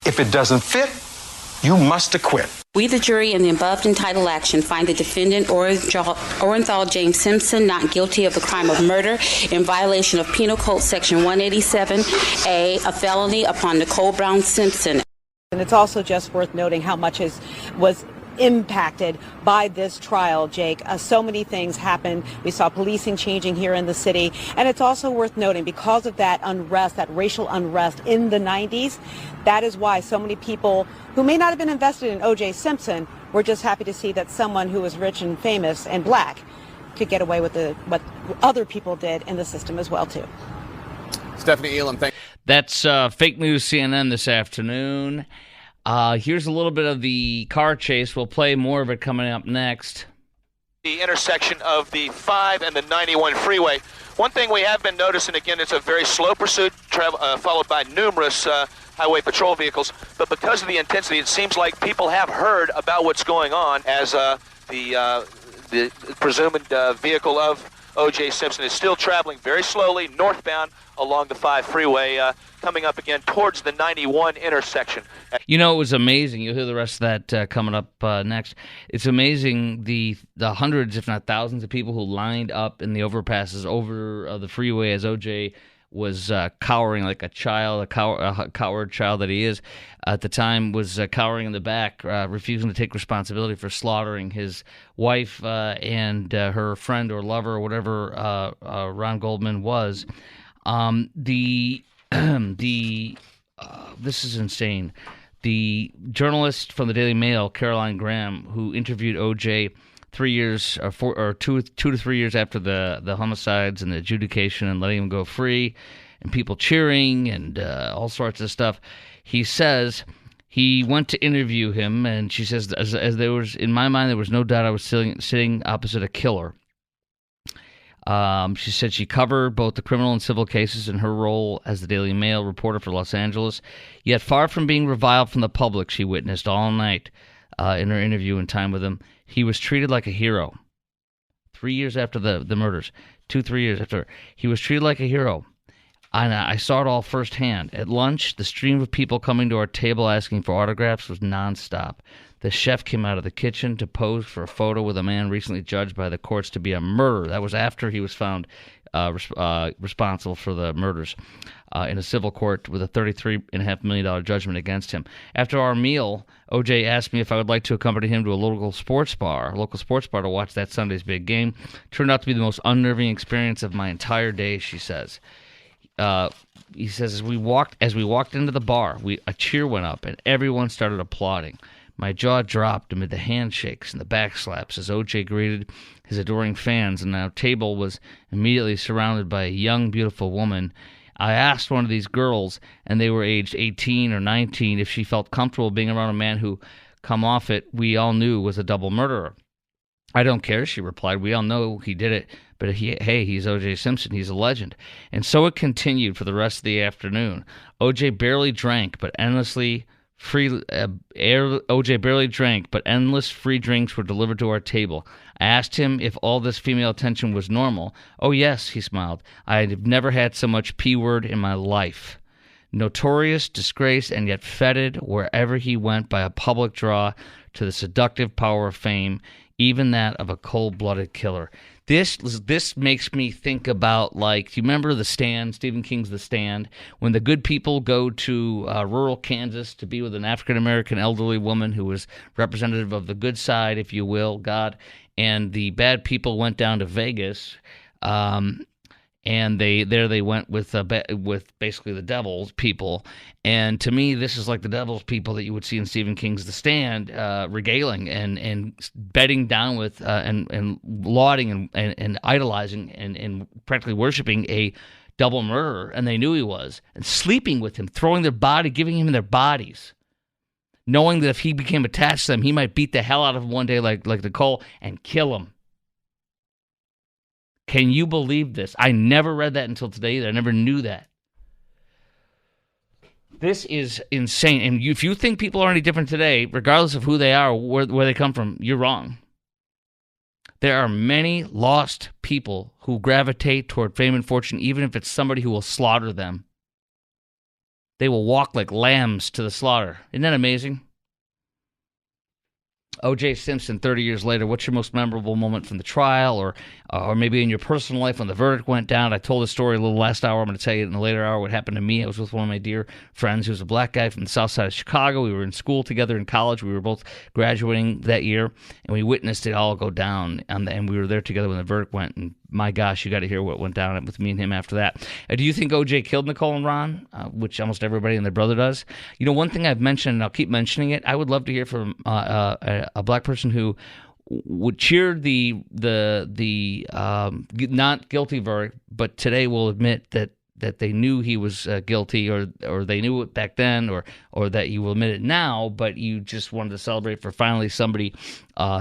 If it doesn't fit, you must acquit. We, the jury, in the above entitled action, find the defendant, Orenthal James Simpson, not guilty of the crime of murder in violation of Penal Code Section 187A, a felony upon Nicole Brown Simpson. And it's also just worth noting how much was impacted by this trial, Jake. So many things happened. We saw policing changing here in the city. And it's also worth noting, because of that unrest, that racial unrest in the 90s, that is why so many people who may not have been invested in O.J. Simpson were just happy to see that someone who was rich and famous and black could get away with what other people did in the system as well, too. Stephanie Elam, thank you. That's Fake News CNN this afternoon. Here's a little bit of the car chase. We'll play more of it coming up next. The intersection of the 5 and the 91 freeway. One thing we have been noticing, again, it's a very slow pursuit, followed by numerous highway patrol vehicles. But because of the intensity, it seems like people have heard about what's going on, as the presumed vehicle of O.J. Simpson is still traveling very slowly northbound along the 5 freeway, coming up again towards the 91 intersection. You know, it was amazing. You'll hear the rest of that coming up next. It's amazing the hundreds, if not thousands, of people who lined up in the overpasses over the freeway as O.J. was cowering like a child, a coward child that he is at the time, was cowering in the back, refusing to take responsibility for slaughtering his wife and her friend or lover or whatever Ron Goldman was. This is insane. The journalist from the Daily Mail, Caroline Graham, who interviewed O.J. 3 years or 2 to 3 years after the homicides and the adjudication and letting him go free, and people cheering and all sorts of stuff. He says he went to interview him, and she says, as there was, in my mind, there was no doubt I was sitting opposite a killer. She said she covered both the criminal and civil cases in her role as the Daily Mail reporter for Los Angeles. Yet far from being reviled from the public, she witnessed all night in her interview and time with him, he was treated like a hero. 3 years after the murders, 3 years after, he was treated like a hero. And I saw it all firsthand. At lunch, the stream of people coming to our table asking for autographs was nonstop. The chef came out of the kitchen to pose for a photo with a man recently judged by the courts to be a murderer. That was after he was found responsible for the murders in a civil court with a $33.5 million judgment against him. After our meal, O.J. asked me if I would like to accompany him to a local sports bar to watch that Sunday's big game. Turned out to be the most unnerving experience of my entire day, she says. He says, as we walked into the bar, a cheer went up and everyone started applauding. My jaw dropped amid the handshakes and the backslaps as O.J. greeted his adoring fans, and our table was immediately surrounded by a young, beautiful woman. I asked one of these girls, and they were aged 18 or 19, if she felt comfortable being around a man who, come off it, we all knew was a double murderer. I don't care, she replied. We all know he did it, but he's O.J. Simpson. He's a legend. And so it continued for the rest of the afternoon. O.J. barely drank, but endless free drinks were delivered to our table. I asked him if all this female attention was normal. Oh, yes, he smiled. I have never had so much P-word in my life. Notorious, disgraced, and yet feted wherever he went by a public draw to the seductive power of fame, even that of a cold-blooded killer. This makes me think about, like, do you remember The Stand, Stephen King's The Stand, when the good people go to rural Kansas to be with an African-American elderly woman who was representative of the good side, if you will, God, and the bad people went down to Vegas, and they went with basically the devil's people. And to me, this is like the devil's people that you would see in Stephen King's The Stand, regaling and bedding down with and lauding and idolizing and practically worshiping a double murderer. And they knew he was, and sleeping with him, throwing their body, giving him their bodies, knowing that if he became attached to them, he might beat the hell out of him one day like Nicole and kill him. Can you believe this? I never read that until today either. I never knew that. This is insane. And if you think people are any different today, regardless of who they are or where they come from, you're wrong. There are many lost people who gravitate toward fame and fortune, even if it's somebody who will slaughter them. They will walk like lambs to the slaughter. Isn't that amazing? O.J. Simpson, 30 years later, what's your most memorable moment from the trial or maybe in your personal life when the verdict went down? I told the story a little last hour. I'm going to tell you in the later hour what happened to me. I was with one of my dear friends who was a black guy from the south side of Chicago. We were in school together in college. We were both graduating that year, and we witnessed it all go down. And we were there together when the verdict went. And my gosh, you got to hear what went down with me and him after that. Do you think O.J. killed Nicole and Ron, which almost everybody and their brother does? You know, one thing I've mentioned, and I'll keep mentioning it, I would love to hear from a black person who would cheer the not guilty verdict, but today will admit that they knew he was guilty, or they knew it back then, or that you will admit it now, but you just wanted to celebrate for finally somebody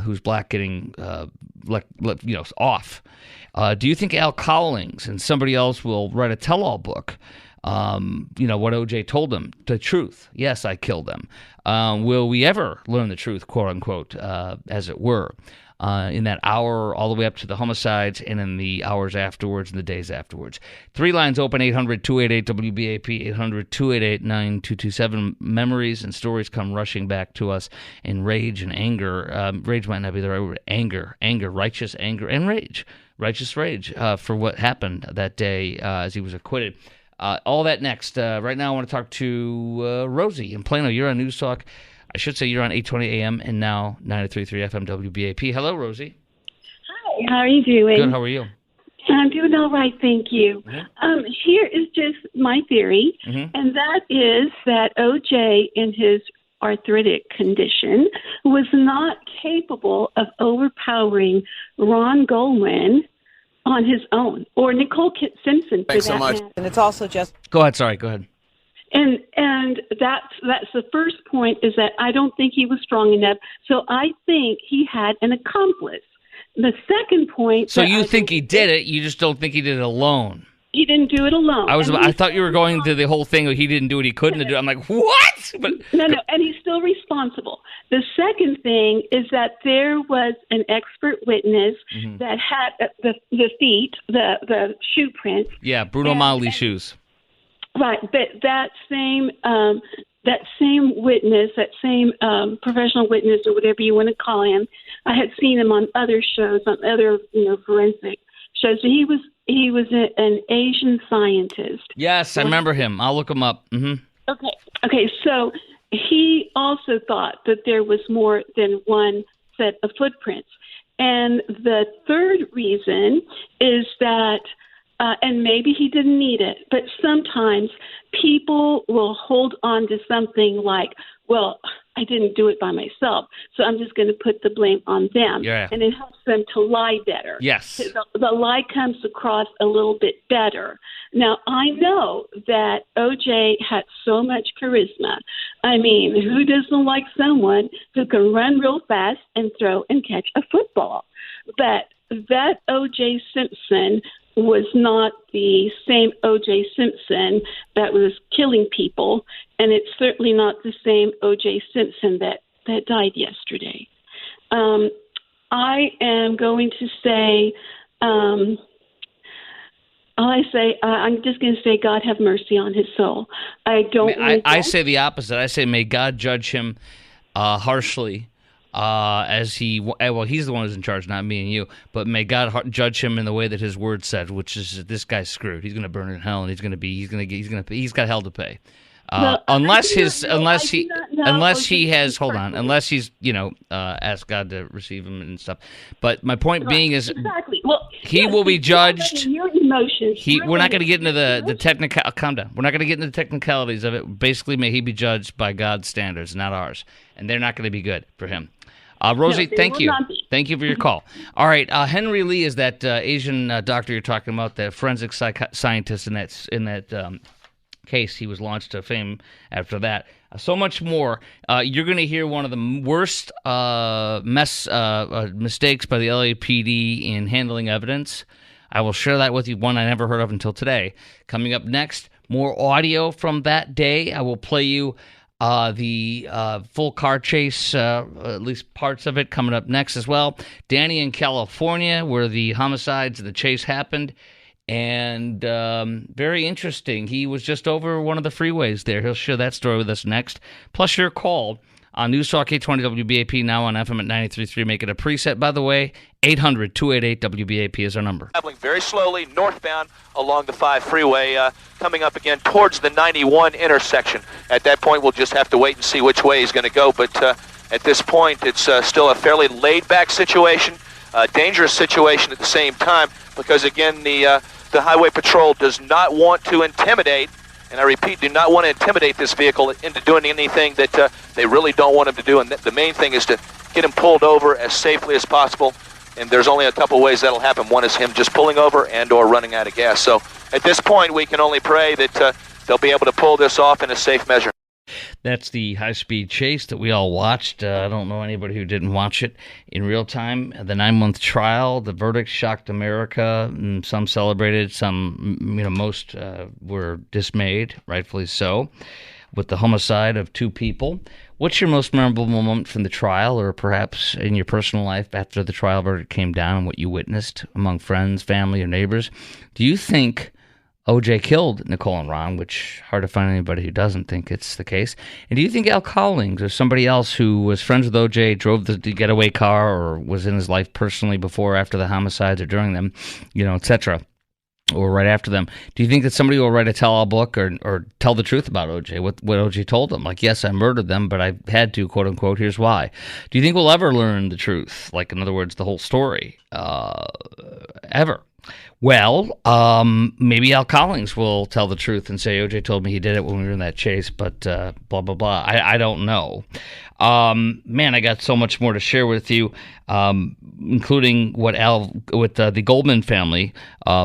who's black getting off. Do you think Al Cowlings and somebody else will write a tell-all book? What O.J. told them, the truth. Yes, I killed them. Will we ever learn the truth, quote unquote, as it were, in that hour all the way up to the homicides and in the hours afterwards and the days afterwards? 3 lines open, 800-288-WBAP, 800-288-9227. Memories and stories come rushing back to us in rage and anger. Rage might not be the right word. Anger, righteous anger, and rage. Righteous rage for what happened that day as he was acquitted. All that next. Right now I want to talk to Rosie in Plano. You're on News Talk. I should say you're on 820 AM and now 93.3 FM WBAP. Hello, Rosie. Hi, how are you doing? Good, how are you? I'm doing all right, thank you. Mm-hmm. Here is just my theory, and that is that O.J. in his arthritic condition was not capable of overpowering Ron Goldman on his own, or Nicole Simpson. Thanks so much. And it's also just... Go ahead, sorry, go ahead. And that's the first point, is that I don't think he was strong enough. So I think he had an accomplice. The second point... So you think he did it, you just don't think he did it alone. He didn't do it alone. I thought you were going to the whole thing he didn't do it, he couldn't do it. I'm like, what? But No, and he's still responsible. The second thing is that there was an expert witness that had the feet, the shoe prints. Yeah, Bruno Magli shoes. Right, but that same witness, that same professional witness, or whatever you want to call him, I had seen him on other shows, on other forensic shows. So he was an Asian scientist. Yes, I remember him. I'll look him up. Mm-hmm. Okay. So he also thought that there was more than one set of footprints, and the third reason is that. And maybe he didn't need it, but sometimes people will hold on to something like, well, I didn't do it by myself, so I'm just going to put the blame on them. Yeah. And it helps them to lie better. Yes. The lie comes across a little bit better. Now, I know that O.J. had so much charisma. I mean, who doesn't like someone who can run real fast and throw and catch a football? But that O.J. Simpson was not the same O.J. Simpson that was killing people, and it's certainly not the same O.J. Simpson that died yesterday. I am going to say, I'm just going to say, God have mercy on his soul. I say the opposite. I say, may God judge him harshly. He's the one who's in charge, not me and you. But may God judge him in the way that His Word said, which is this guy's screwed. He's going to burn in hell, and he's got hell to pay. Unless he's asked God to receive him and stuff. But my point being is, exactly. Well, he will be judged. Your emotions. We're not going to get into the technical. Calm down. We're not going to get into the technicalities of it. Basically, may he be judged by God's standards, not ours, and they're not going to be good for him. Rosie, thank you. Thank you for your call. All right, Henry Lee is that Asian doctor you're talking about, the forensic scientist in that case. He was launched to fame after that. So much more. You're going to hear one of the worst mistakes by the LAPD in handling evidence. I will share that with you, one I never heard of until today. Coming up next, more audio from that day. I will play you the full car chase, at least parts of it, coming up next as well. Danny in California, where the homicides and the chase happened. and very interesting. He was just over one of the freeways there. He'll share that story with us next. Plus your call on News Talk 820 WBAP, now on FM at 93.3. Make it a preset, by the way. 800-288-WBAP is our number. Traveling very slowly northbound along the 5 freeway, coming up again towards the 91 intersection. At that point, we'll just have to wait and see which way he's going to go. But at this point, it's still a fairly laid-back situation, a dangerous situation at the same time, because, again, the Highway Patrol does not want to intimidate, and I repeat, do not want to intimidate this vehicle into doing anything that they really don't want him to do. And the main thing is to get him pulled over as safely as possible. And there's only a couple ways that'll happen. One is him just pulling over and or running out of gas. So at this point, we can only pray that they'll be able to pull this off in a safe measure. That's the high-speed chase that we all watched. I don't know anybody who didn't watch it in real time. The 9-month trial, the verdict shocked America. Some celebrated, some, most were dismayed, rightfully so, with the homicide of 2 people. What's your most memorable moment from the trial, or perhaps in your personal life after the trial verdict came down and what you witnessed among friends, family, or neighbors? Do you think O.J. killed Nicole and Ron, which hard to find anybody who doesn't think it's the case? And do you think Al Collings or somebody else who was friends with O.J. drove the getaway car or was in his life personally before or after the homicides or during them, etc., or right after them, do you think that somebody will write a tell-all book or tell the truth about O.J., what O.J. told them? Like, yes, I murdered them, but I had to, quote-unquote, here's why. Do you think we'll ever learn the truth? Like, in other words, the whole story, ever? Well, maybe Al Collings will tell the truth and say, O.J. told me he did it when we were in that chase, but blah, blah, blah. I don't know. Man, I got so much more to share with you, including what the Goldman family,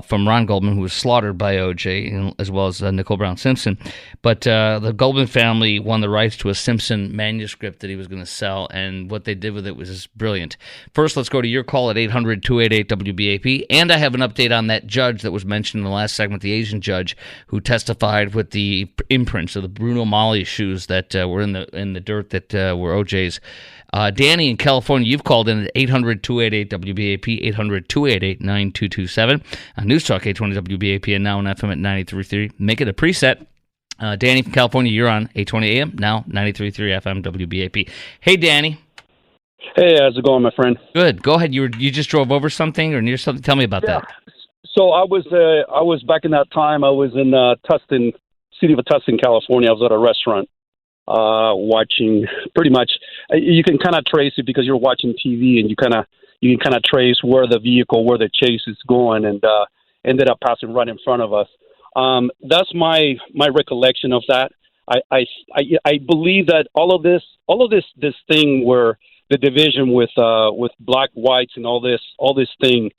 from Ron Goldman, who was slaughtered by O.J., as well as Nicole Brown Simpson. But the Goldman family won the rights to a Simpson manuscript that he was going to sell, and what they did with it was just brilliant. First, let's go to your call at 800-288-WBAP, and I have an update on that judge that was mentioned in the last segment, the Asian judge who testified with the imprints of the Bruno Mali shoes that were in the dirt that were O.J.'s. Danny in California, you've called in at 800-288-WBAP, 800-288-9227. News Talk 820 WBAP, and now on FM at 93.3. Make it a preset. Danny from California, you're on 820 AM, now 93.3 FM WBAP. Hey, Danny. Hey, how's it going, my friend? Good. Go ahead. You just drove over something or near something? Tell me about that. So I was back in that time. I was in Tustin, city of Tustin, California. I was at a restaurant watching. Pretty much, you can kind of trace it because you're watching TV, and you can kind of trace where the chase is going, and ended up passing right in front of us. That's my recollection of that. I believe that all of this thing where the division with black, whites, and all this thing,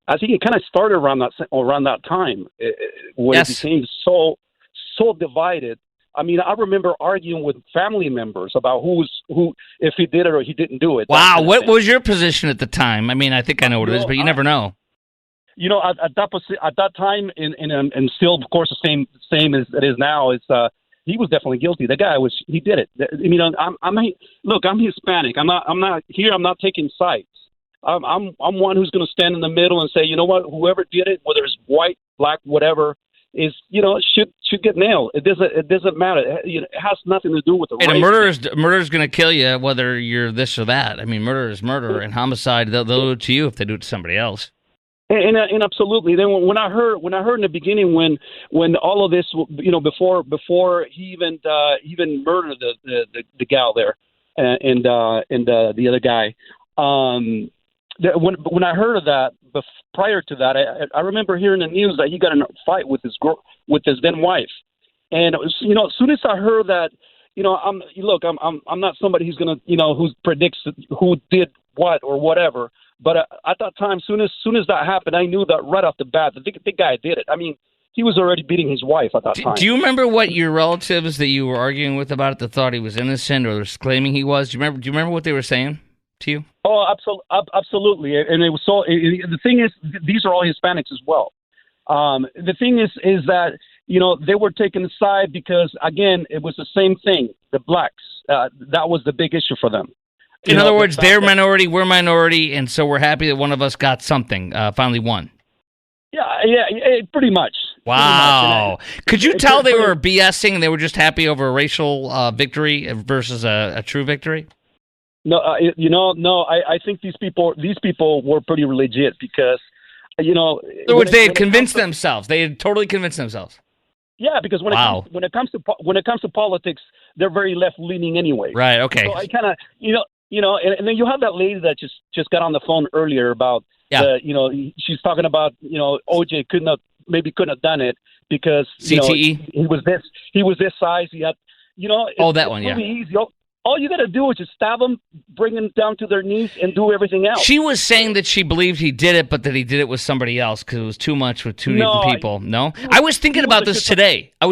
I think it kind of started around that time when It became so divided. I mean, I remember arguing with family members about who if he did it or he didn't do it. Wow, what was your position at the time? I mean, I think I know what it is, but you never know. At that time, and still, of course, the same as it is now, is he was definitely guilty. The guy he did it. I mean, I'm Hispanic. I'm not here. I'm not taking sides. I'm one who's going to stand in the middle and say, you know what, whoever did it, whether it's white, black, whatever, is should get nailed. It doesn't matter. It has nothing to do with the race. And murder is going to kill you whether you're this or that. I mean, murder is murder, and homicide they'll do it to you if they do it to somebody else. And absolutely. Then when I heard in the beginning when all of this, before he even murdered the gal there and the other guy, when I heard of that, prior to that, I remember hearing the news that he got in a fight with his then wife, and as soon as I heard that, I'm not somebody who's gonna who predicts who did what or whatever. But at that time, soon as that happened, I knew that right off the bat that the guy did it. I mean, he was already beating his wife at that time. Do you remember what your relatives that you were arguing with about it that thought he was innocent or was claiming he was? Do you remember what they were saying to you? Oh, absolutely. And it was the thing is, these are all Hispanics as well. The thing is that they were taking a side because, again, it was the same thing. The blacks, that was the big issue for them. In other words, they're minority, we're minority, and so we're happy that one of us got something, finally won. Pretty much. Wow. Could you tell they were BSing and they were just happy over a racial victory versus a true victory? No, I think these people were pretty legit because, they had convinced themselves. They had totally convinced themselves. Yeah, because when it comes to politics, they're very left leaning anyway. Right. Okay. So I kind of, and then you have that lady that just got on the phone earlier about, she's talking about, OJ couldn't have done it because CTE. He was this size. He had, that one. Really Yeah. easy. All you got to do is just stab them, bring them down to their knees, and do everything else. She was saying that she believed he did it, but that he did it with somebody else because it was too much with two different people. No? I was thinking about this today. I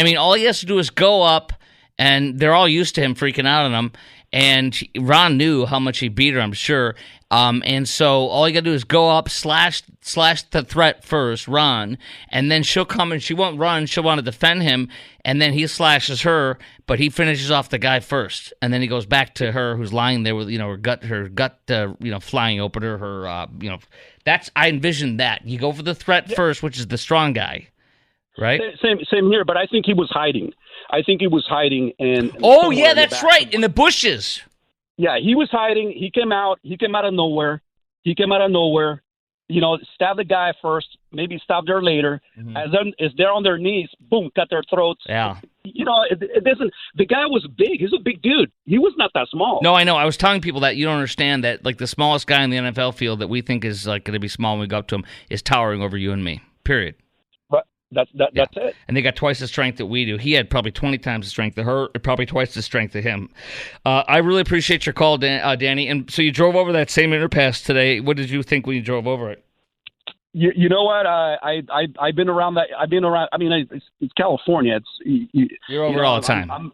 mean, all he has to do is go up, and they're all used to him freaking out on him, and Ron knew how much he beat her, I'm sure. And so all you got to do is go up, slash the threat first, Ron, and then she'll come and she won't run. She'll want to defend him, and then he slashes her, but he finishes off the guy first, and then he goes back to her who's lying there with her gut flying open her I envisioned that. You go for the threat first, which is the strong guy, right? Same here, but I think he was hiding. And oh yeah, that's right, in the bushes. Yeah, he was hiding. He came out of nowhere. Stabbed the guy first, maybe stabbed her later. Mm-hmm. And then as they're on their knees, boom, cut their throats. Yeah. It doesn't. The guy was big. He's a big dude. He was not that small. No, I know. I was telling people that you don't understand that, like, the smallest guy in the NFL field that we think is like going to be small when we go up to him is towering over you and me. Period. That's it. And they got twice the strength that we do. He had probably 20 times the strength of her, probably twice the strength of him. I really appreciate your call, Danny. And so you drove over that same underpass today. What did you think when you drove over it? You know what? I've been around that. I mean, it's California. You're over all the time.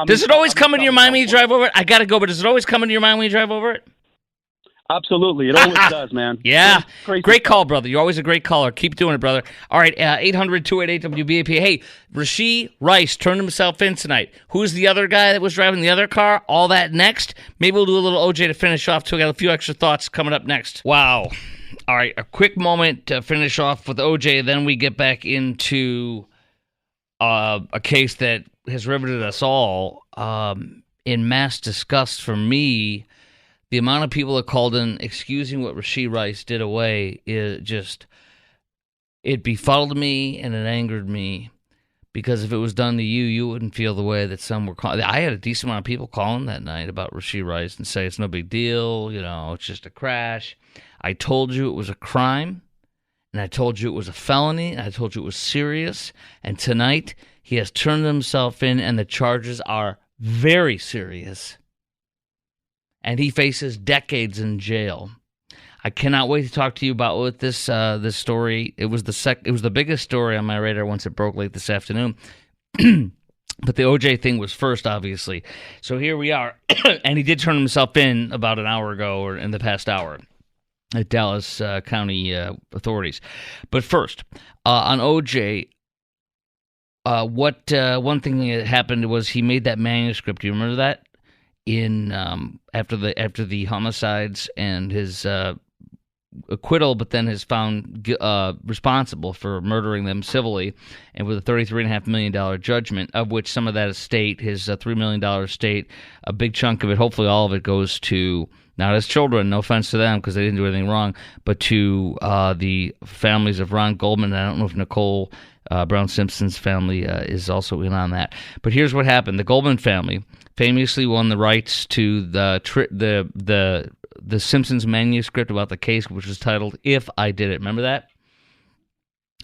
Does it always come into your mind when you drive over it? I got to go, but does it always come into your mind when you drive over it? Absolutely. It always does, man. Yeah. Great call, brother. You're always a great caller. Keep doing it, brother. All right, 800-288-WBAP. Hey, Rashee Rice turned himself in tonight. Who's the other guy that was driving the other car? All that next. Maybe we'll do a little OJ to finish off, too. I got a few extra thoughts coming up next. Wow. All right, a quick moment to finish off with OJ. Then we get back into a case that has riveted us all in mass disgust for me. The amount of people that called in excusing what Rashee Rice did away is just, it befuddled me and it angered me because if it was done to you, you wouldn't feel the way that some were calling. I had a decent amount of people calling that night about Rashee Rice and say it's no big deal, it's just a crash. I told you it was a crime, and I told you it was a felony, and I told you it was serious, and tonight he has turned himself in and the charges are very serious. And he faces decades in jail. I cannot wait to talk to you about what this story. It was the biggest story on my radar once it broke late this afternoon. But the OJ thing was first, obviously. So here we are, and he did turn himself in about an hour ago, or in the past hour, at Dallas County authorities. But first, on OJ, one thing that happened was he made that manuscript. Do you remember that? After the homicides and his acquittal, but then is found responsible for murdering them civilly, and with a $33.5 million judgment, of which some of that estate, his $3 million estate, a big chunk of it, hopefully all of it, goes to not his children, no offense to them because they didn't do anything wrong, but to the families of Ron Goldman. I don't know if Nicole Brown Simpson's family is also in on that. But here's what happened. The Goldman family famously won the rights to the Simpsons manuscript about the case, which was titled "If I Did It." Remember that?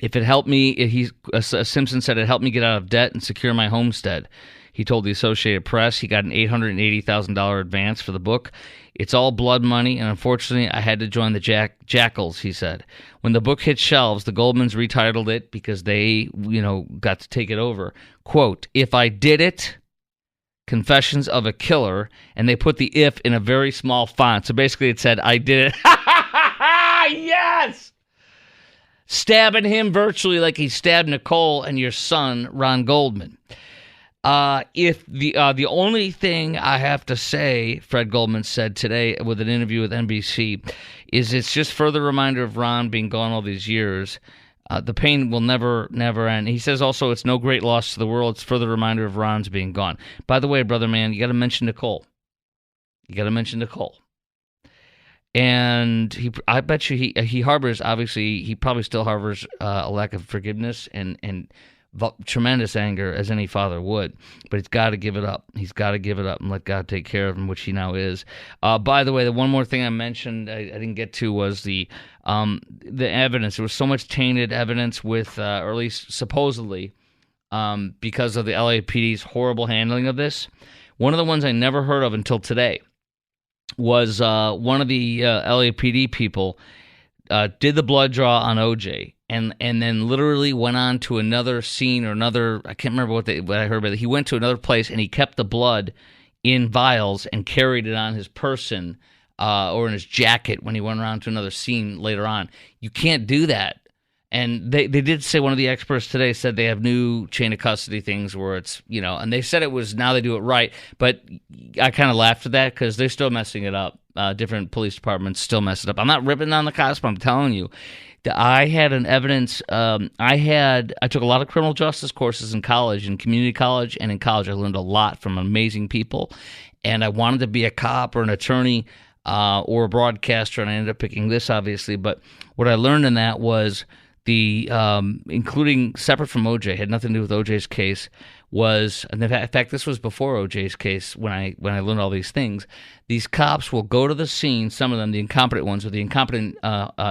If it helped me, Simpson said it helped me get out of debt and secure my homestead. He told the Associated Press he got an $880,000 advance for the book. It's all blood money, and unfortunately, I had to join the Jackals, he said. When the book hit shelves, the Goldmans retitled it because they, got to take it over. Quote, "If I Did It, Confessions of a Killer," and they put the "if" in a very small font. So basically it said, "I did it." Yes! Stabbing him virtually like he stabbed Nicole and your son, Ron Goldman. If the only thing I have to say, Fred Goldman said today with an interview with NBC, is it's just further reminder of Ron being gone all these years. The pain will never end. He says also it's no great loss to the world. It's further reminder of Ron's being gone. By the way, brother man, you got to mention Nicole. And I bet you he harbors, obviously, he probably still harbors a lack of forgiveness and tremendous anger, as any father would. But he's got to give it up. He's got to give it up and let God take care of him, which he now is. By the way, the one more thing I mentioned I didn't get to was the evidence. There was so much tainted evidence with, or at least supposedly, because of the LAPD's horrible handling of this. One of the ones I never heard of until today was one of the LAPD people did the blood draw on OJ and then literally went on to another scene or another, I can't remember what I heard, but he went to another place and he kept the blood in vials and carried it on his person or in his jacket when he went around to another scene later on. You can't do that. And they did say, one of the experts today said they have new chain of custody things where it's, and they said it was, now they do it right. But I kind of laughed at that because they're still messing it up. Different police departments still mess it up. I'm not ripping on the cops, but I'm telling you that I had an evidence. I took a lot of criminal justice courses in college, in community college, and in college. I learned a lot from amazing people. And I wanted to be a cop or an attorney or a broadcaster, and I ended up picking this, obviously. But what I learned in that was the including separate from OJ, had nothing to do with OJ's case, was, and in fact this was before OJ's case when I learned all these things. These cops will go to the scene, some of them, the incompetent ones or the incompetent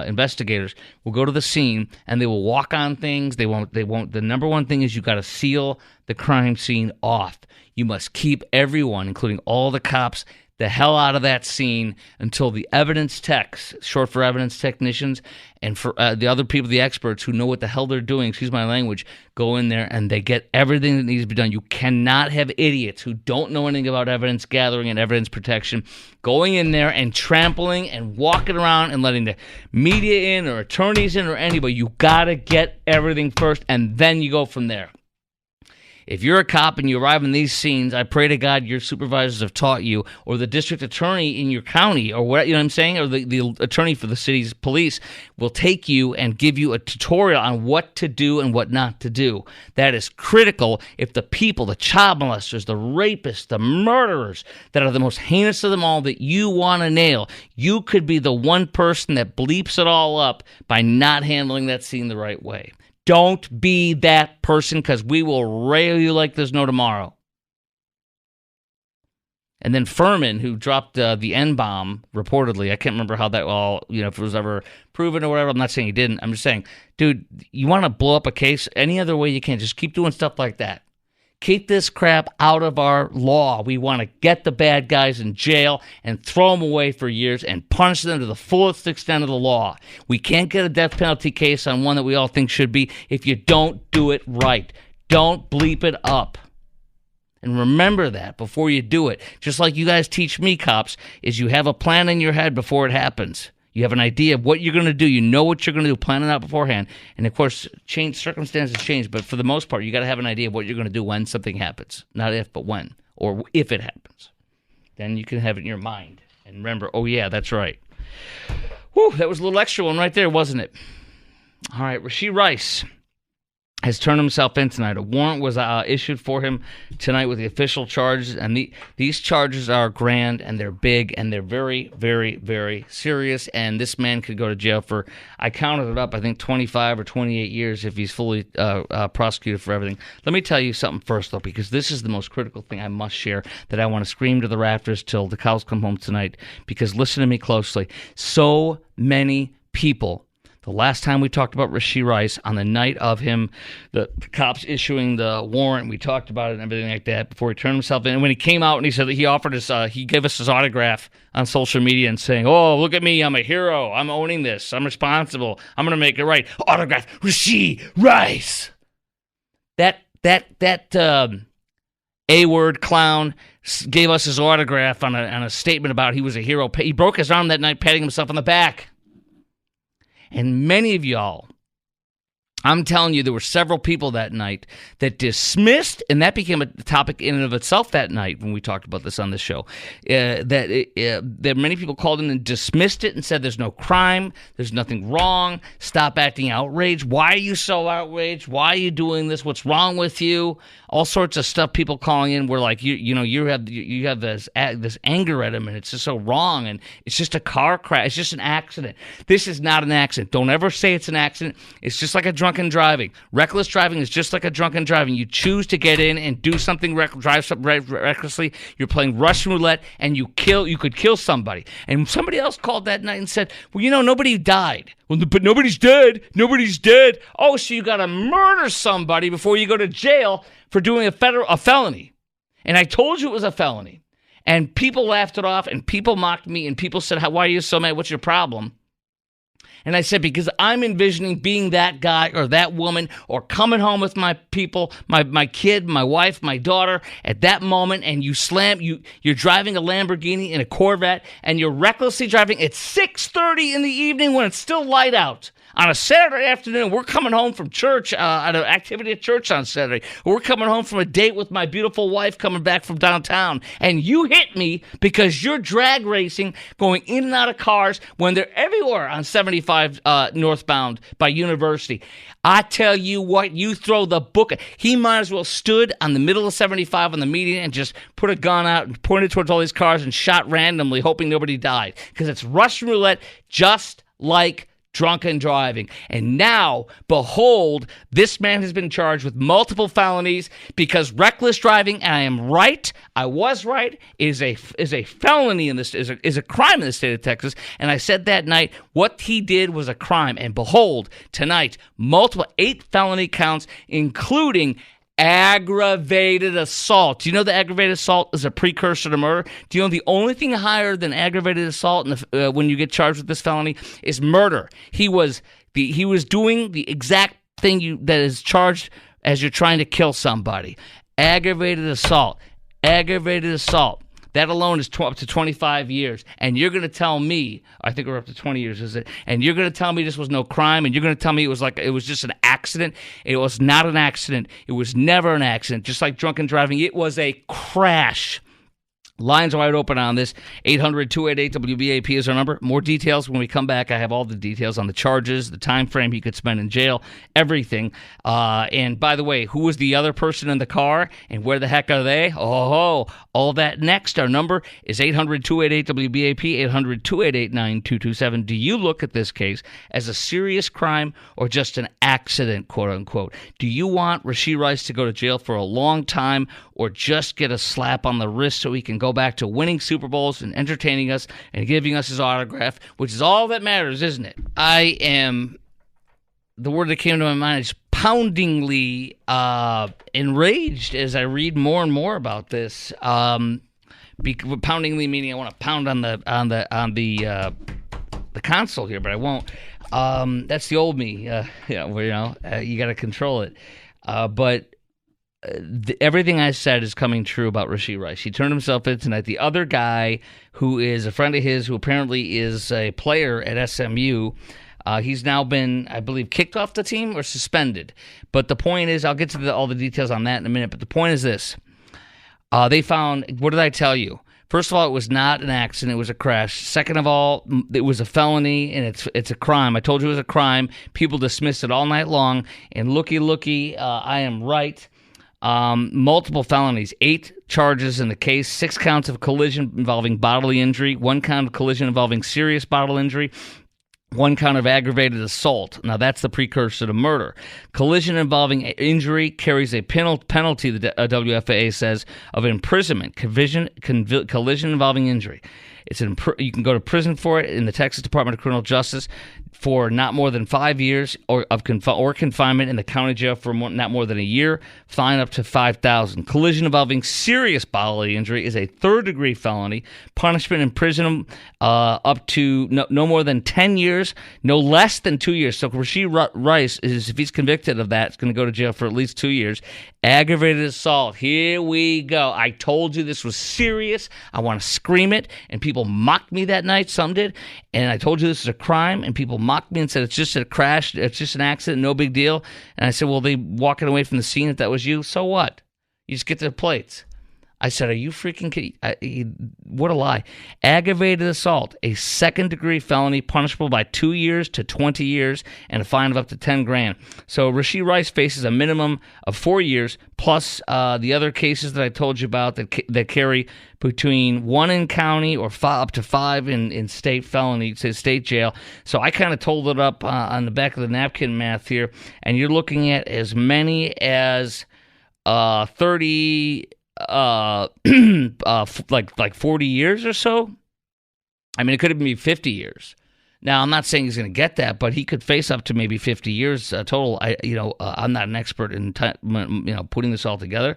investigators will go to the scene and they will walk on things. They won't the number one thing is you got to seal the crime scene off. You must keep everyone, including all the cops, the hell out of that scene until the evidence techs, short for evidence technicians, and for the other people, the experts who know what the hell they're doing, excuse my language, go in there and they get everything that needs to be done. You cannot have idiots who don't know anything about evidence gathering and evidence protection going in there and trampling and walking around and letting the media in or attorneys in or anybody. You got to get everything first and then you go from there. If you're a cop and you arrive in these scenes, I pray to God your supervisors have taught you, or the district attorney in your county, or what, you know what I'm saying, or the attorney for the city's police will take you and give you a tutorial on what to do and what not to do. That is critical if the people, the child molesters, the rapists, the murderers that are the most heinous of them all that you want to nail, you could be the one person that bleeps it all up by not handling that scene the right way. Don't be that person, because we will rail you like there's no tomorrow. And then Furman, who dropped the N-bomb, reportedly, I can't remember how that all, if it was ever proven or whatever. I'm not saying he didn't. I'm just saying, dude, you want to blow up a case any other way you can. Just keep doing stuff like that. Keep this crap out of our law. We want to get the bad guys in jail and throw them away for years and punish them to the fullest extent of the law. We can't get a death penalty case on one that we all think should be if you don't do it right. Don't bleep it up. And remember that before you do it. Just like you guys teach me, cops, is you have a plan in your head before it happens. You have an idea of what you're going to do. You know what you're going to do, plan it out beforehand. And, of course, circumstances change. But for the most part, you got to have an idea of what you're going to do when something happens. Not if, but when. Or if it happens. Then you can have it in your mind. And remember, oh, yeah, that's right. Whew, that was a little extra one right there, wasn't it? All right, Rashee Rice has turned himself in tonight. A warrant was issued for him tonight with the official charges, and these charges are grand, and they're big, and they're very, very, very serious, and this man could go to jail for, I counted it up, I think 25 or 28 years if he's fully prosecuted for everything. Let me tell you something first, though, because this is the most critical thing I must share that I want to scream to the rafters till the cows come home tonight, because listen to me closely. So many people, the last time we talked about Rashee Rice, on the night of him, the cops issuing the warrant, we talked about it and everything like that before he turned himself in. And when he came out and he said that he offered us, he gave us his autograph on social media and saying, "Oh, look at me, I'm a hero, I'm owning this, I'm responsible, I'm going to make it right. Autograph, Rashee Rice." That A-word clown gave us his autograph on a statement about he was a hero. He broke his arm that night patting himself on the back. And many of y'all I'm telling you, there were several people that night that dismissed, and that became a topic in and of itself that night when we talked about this on the show, that many people called in and dismissed it and said there's no crime, there's nothing wrong, stop acting outraged, why are you so outraged, why are you doing this, what's wrong with you, all sorts of stuff. People calling in were like, you have this anger at him, and it's just so wrong, and it's just a car crash, it's just an accident. This is not an accident. Don't ever say it's an accident. It's just like a drunken driving. Reckless driving is just like a drunken driving. You choose to get in and do something, drive recklessly. You're playing Russian roulette, and you could kill somebody. And somebody else called that night and said, well, nobody died. Well, but nobody's dead. Nobody's dead. Oh, so you got to murder somebody before you go to jail for doing a felony. And I told you it was a felony. And people laughed it off, and people mocked me, and people said, why are you so mad? What's your problem? And I said, because I'm envisioning being that guy or that woman or coming home with my people, my kid, my wife, my daughter at that moment, and you're driving a Lamborghini in a Corvette, and you're recklessly driving at 6:30 in the evening when it's still light out. On a Saturday afternoon, we're coming home from church, at an activity at church on Saturday. We're coming home from a date with my beautiful wife coming back from downtown. And you hit me because you're drag racing, going in and out of cars when they're everywhere on 75 northbound by University. I tell you what, you throw the book. He might as well stood on the middle of 75 on the median and just put a gun out and pointed towards all these cars and shot randomly, hoping nobody died. Because it's Russian roulette, just like drunken driving. And now, behold, this man has been charged with multiple felonies because reckless driving, and I am right, I was right, is a felony in this, is a crime in the state of Texas. And I said that night, what he did was a crime. And behold, tonight, 8 felony counts, including aggravated assault. Do you know that aggravated assault is a precursor to murder? Do you know the only thing higher than aggravated assault when you get charged with this felony is murder? He was doing the exact thing that is charged as you're trying to kill somebody. Aggravated assault. That alone is up to 25 years. And you're going to tell me, I think we're up to 20 years, is it? And you're going to tell me this was no crime, and you're going to tell me it was just an accident. It was not an accident. It was never an accident. Just like drunken driving, it was a crash. Lines wide open on this. 800-288-WBAP is our number. More details when we come back. I have all the details on the charges, the time frame he could spend in jail, everything. And by the way, who was the other person in the car, and where the heck are they? Oh, all that next. Our number is 800-288-WBAP, 800-288-9227. Do you look at this case as a serious crime or just an accident, quote unquote? Do you want Rashee Rice to go to jail for a long time, or just get a slap on the wrist so he can go back to winning Super Bowls and entertaining us and giving us his autograph, which is all that matters, isn't it? The word that came to my mind is poundingly enraged as I read more and more about this. Poundingly meaning I want to pound on the console here, but I won't. That's the old me. You got to control it. But everything I said is coming true about Rashee Rice. He turned himself in tonight. The other guy, who is a friend of his, who apparently is a player at SMU, he's now been, I believe, kicked off the team or suspended. But the point is, I'll get to all the details on that in a minute, but the point is this. They found, what did I tell you? First of all, it was not an accident. It was a crash. Second of all, it was a felony, and it's a crime. I told you it was a crime. People dismissed it all night long, and looky, I am right. Multiple felonies, 8 charges in the case, 6 counts of collision involving bodily injury, 1 count of collision involving serious bodily injury, 1 count of aggravated assault. Now, that's the precursor to murder. Collision involving injury carries a penalty, the WFAA says, of imprisonment. Collision involving injury. You can go to prison for it in the Texas Department of Criminal Justice for not more than 5 years or confinement in the county jail for not more than a year, fine up to $5,000. Collision involving serious bodily injury is a third-degree felony, punishment in prison up to no more than 10 years, no less than 2 years. So Rashee Rice, if he's convicted of that, is going to go to jail for at least 2 years. Aggravated assault, here we go. I told you this was serious. I want to scream it, and people people mocked me that night. Some did. And I told you this is a crime. And people mocked me and said, it's just a crash. It's just an accident. No big deal. And I said, well, they walking away from the scene if that was you. So what? You just get their plates. I said, are you freaking kidding? What a lie. Aggravated assault, a second-degree felony punishable by 2 years to 20 years and a fine of up to $10,000. So Rashee Rice faces a minimum of 4 years plus the other cases that I told you about that carry between 1 in county or up to 5 in state felony, state jail. So I kind of told it up on the back of the napkin math here, and you're looking at as many as 30... like 40 years or so. I mean, it could even be 50 years. Now, I'm not saying he's going to get that, but he could face up to maybe 50 years total. I'm not an expert in putting this all together,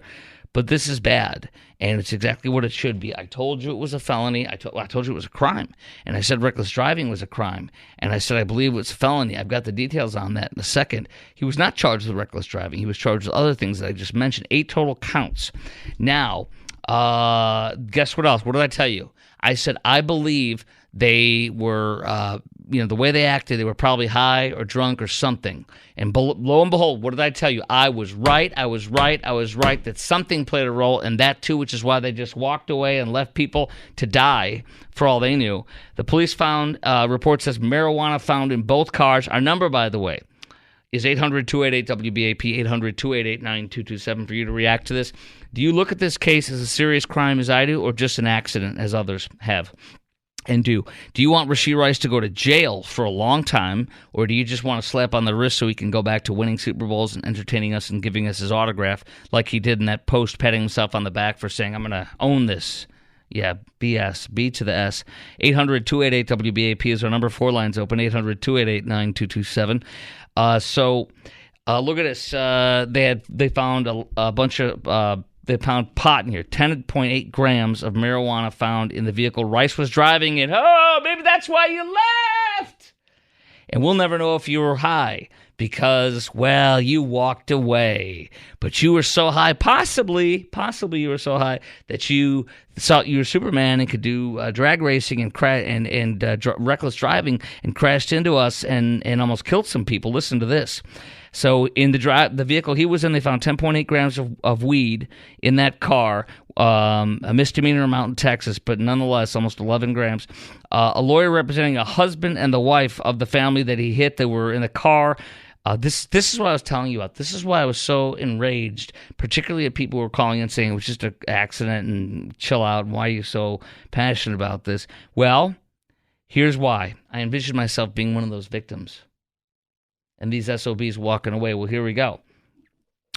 but this is bad, and it's exactly what it should be. I told you it was a felony. I told you it was a crime, and I said reckless driving was a crime, and I said I believe it's a felony. I've got the details on that in a second. He was not charged with reckless driving. He was charged with other things that I just mentioned, 8 total counts. Now, guess what else? What did I tell you? I said I believe they were, the way they acted, they were probably high or drunk or something. And lo and behold, what did I tell you? I was right that something played a role in that too, which is why they just walked away and left people to die for all they knew. The police found, report says marijuana found in both cars. Our number, by the way, is 800-288-WBAP, 800-288-9227 for you to react to this. Do you look at this case as a serious crime as I do, or just an accident as others have? And do you want Rashee Rice to go to jail for a long time, or do you just want to slap on the wrist so he can go back to winning Super Bowls and entertaining us and giving us his autograph like he did in that post, patting himself on the back for saying, I'm going to own this? Yeah, BS, B to the S. 800-288-WBAP is our number. 4 lines open, 800-288-9227. So look at this. They found a bunch of... They found pot in here, 10.8 grams of marijuana found in the vehicle Rice was driving in. Oh, maybe that's why you left. And we'll never know if you were high because, well, you walked away. But you were so high, possibly you were so high that you thought you were Superman and could do drag racing and reckless driving and crashed into us and almost killed some people. Listen to this. So in the vehicle he was in, they found 10.8 grams of weed in that car, a misdemeanor amount in Texas, but nonetheless almost 11 grams. A lawyer representing a husband and the wife of the family that he hit that were in the car. This is what I was telling you about. This is why I was so enraged, particularly at people who were calling and saying it was just an accident and chill out. And why are you so passionate about this? Well, here's why. I envisioned myself being one of those victims. And these SOBs walking away. Well, here we go.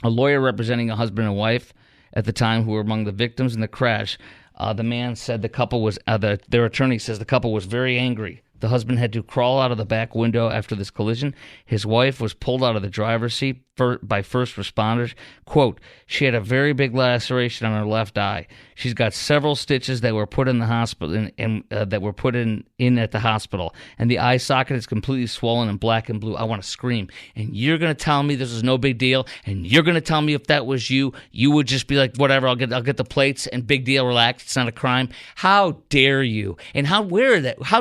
A lawyer representing a husband and wife at the time who were among the victims in the crash. The man said the couple was, their attorney says the couple was very angry. The husband had to crawl out of the back window after this collision. His wife was pulled out of the driver's seat by first responders. Quote, she had a very big laceration on her left eye. She's got several stitches that were put in the hospital and that were put in at the hospital. And the eye socket is completely swollen and black and blue. I want to scream. And you're going to tell me this is no big deal? And you're going to tell me if that was you, you would just be like, whatever, I'll get the plates and big deal, relax. It's not a crime. How dare you? And how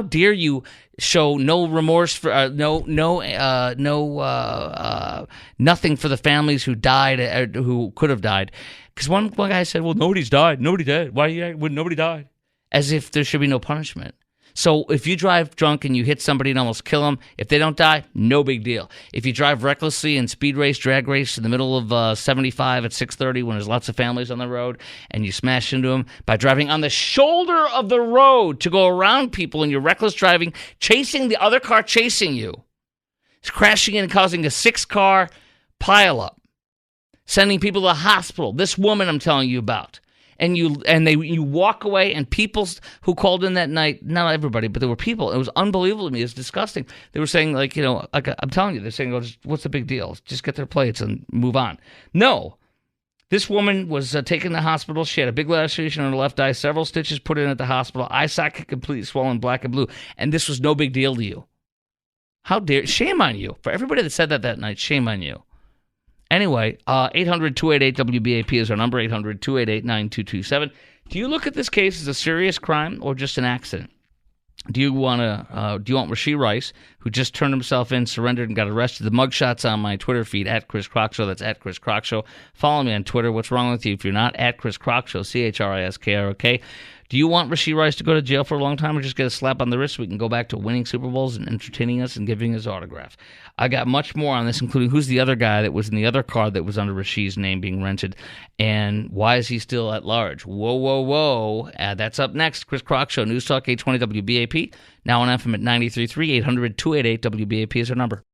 dare you show no remorse for nothing for the families who died, who could have died. Because one guy said, well, nobody's died. Nobody died. Why would nobody died? As if there should be no punishment. So if you drive drunk and you hit somebody and almost kill them, if they don't die, no big deal. If you drive recklessly and speed race, drag race in the middle of 75 at 6:30 when there's lots of families on the road and you smash into them by driving on the shoulder of the road to go around people and you're reckless driving, chasing the other car chasing you, it's crashing in and causing a 6-car pileup, sending people to the hospital. This woman I'm telling you about. And you walk away, and people who called in that night, not everybody, but there were people. It was unbelievable to me. It was disgusting. They were saying, like I'm telling you, they're saying, oh, what's the big deal? Just get their plates and move on. No. This woman was taken to the hospital. She had a big laceration on her left eye, several stitches put in at the hospital, eye socket completely swollen, black and blue. And this was no big deal to you. How dare, shame on you. For everybody that said that night, shame on you. Anyway, 800-288-WBAP is our number, 800-288-9227. Do you look at this case as a serious crime or just an accident? Do you want Rashee Rice, who just turned himself in, surrendered, and got arrested? The mugshot's on my Twitter feed, at Chris Crock Show. That's at Chris Crock Show. Follow me on Twitter. What's wrong with you if you're not? At Chris Crock Show, ChrisKrock. Do you want Rashee Rice to go to jail for a long time or just get a slap on the wrist so we can go back to winning Super Bowls and entertaining us and giving his autograph? I got much more on this, including who's the other guy that was in the other car that was under Rashee's name being rented, and why is he still at large? Whoa, whoa, whoa. That's up next. Chris Crock Show, News Talk 820 WBAP, now on FM at 93.3, 800-288 WBAP is our number.